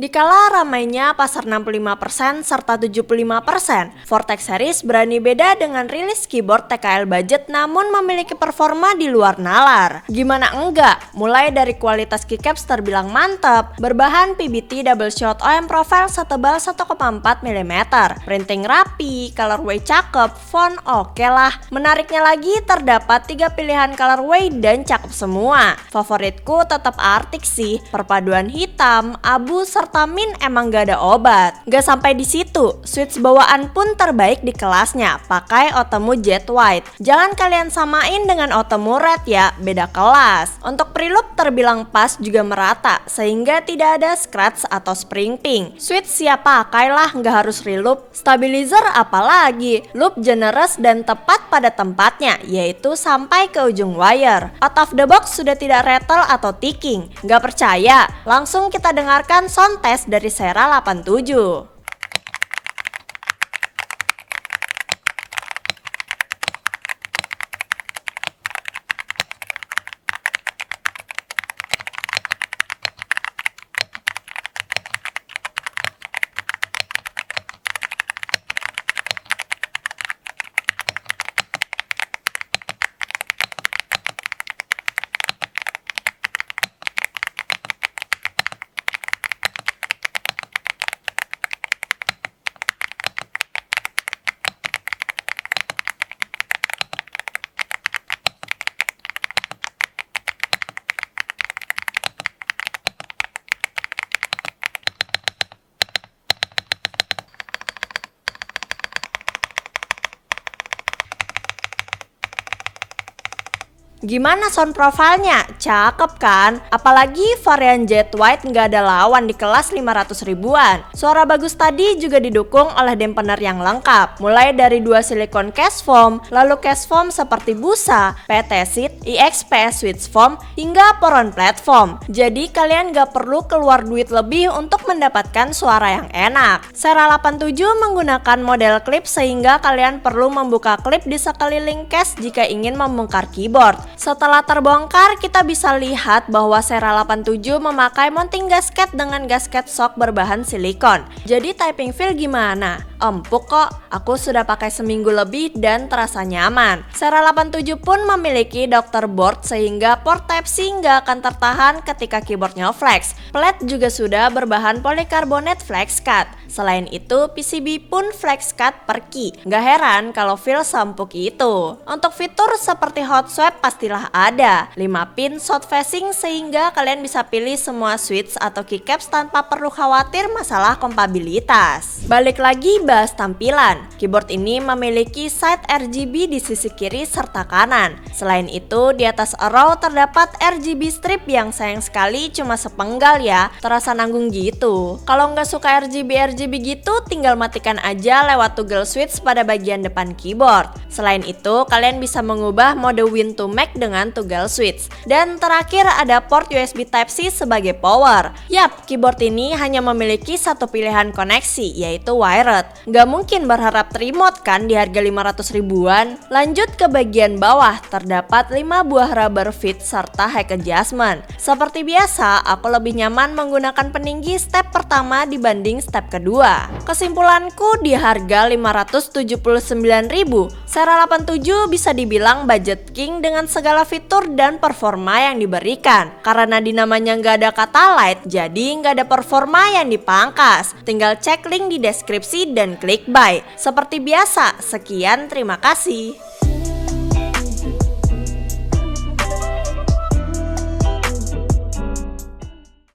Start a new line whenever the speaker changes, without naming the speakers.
Dikala ramainya pasar 65% serta 75%, Vortex Series berani beda dengan rilis keyboard TKL budget namun memiliki performa di luar nalar. Gimana enggak? Mulai dari kualitas keycaps terbilang mantap, berbahan PBT double shot OM profile setebal 1,4 mm, printing rapi, colorway cakep, font oke lah. Menariknya lagi terdapat 3 pilihan colorway dan cakep semua. Favoritku tetap Arctic sih, perpaduan hitam, abu serta mint emang gak ada obat. Gak sampai di situ, switch bawaan pun terbaik di kelasnya, pakai Otemu Jet White. Jangan kalian samain dengan Otemu Red ya, beda kelas. Untuk preloop terbilang pas juga merata, sehingga tidak ada scratch atau spring ping. Switch siap pakai lah, gak harus reloop. Stabilizer apalagi, loop generous dan tepat pada tempatnya, yaitu sampai ke ujung wire. Out of the box sudah tidak rattle atau ticking. Gak percaya? Langsung kita dengarkan sound test dari Sera 87. Gimana sound profile-nya? Cakep kan? Apalagi varian Jet White nggak ada lawan di kelas 500 ribuan. Suara bagus tadi juga didukung oleh dampener yang lengkap. Mulai dari 2 silikon case foam, lalu case foam seperti busa, PT Seat, EXPS switch foam, hingga poron platform. Jadi kalian nggak perlu keluar duit lebih untuk mendapatkan suara yang enak. Sera 87 menggunakan model clip sehingga kalian perlu membuka klip di sekeliling case jika ingin membongkar keyboard. Setelah terbongkar, kita bisa lihat bahwa Sera 87 memakai mounting gasket dengan gasket shock berbahan silikon. Jadi typing feel gimana? Empuk kok, aku sudah pakai seminggu lebih dan terasa nyaman. Sera 87 pun memiliki Dr. Board sehingga port Type-C nggak akan tertahan ketika keyboardnya flex. Plate juga sudah berbahan polikarbonat flex cut. Selain itu, PCB pun flex cut per key. Nggak heran kalau feel seempuk itu. Untuk fitur seperti hot swap pastilah ada. 5 pin short facing sehingga kalian bisa pilih semua switch atau keycaps tanpa perlu khawatir masalah kompatibilitas. Balik lagi bahas tampilan. Keyboard ini memiliki side RGB di sisi kiri serta kanan. Selain itu, di atas arrow terdapat RGB strip yang sayang sekali cuma sepenggal ya. Terasa nanggung gitu. Kalau nggak suka RGB gitu, tinggal matikan aja lewat toggle switch pada bagian depan keyboard. Selain itu, kalian bisa mengubah mode Win to Mac dengan toggle switch. Dan terakhir ada port USB Type-C sebagai power. Yap, keyboard ini hanya memiliki satu pilihan koneksi, yaitu wired. Nggak mungkin berharap remote kan di harga 500 ribuan. Lanjut ke bagian bawah, terdapat 5 buah rubber feet serta head adjustment. Seperti biasa, aku lebih nyaman menggunakan peninggi step pertama dibanding step kedua. Kesimpulanku, di harga 579.000, Sera 87 bisa dibilang budget king dengan segala fitur dan performa yang diberikan. Karena di namanya nggak ada kata light, jadi nggak ada performa yang dipangkas. Tinggal cek link di deskripsi dan klik buy. Seperti biasa, sekian, terima kasih.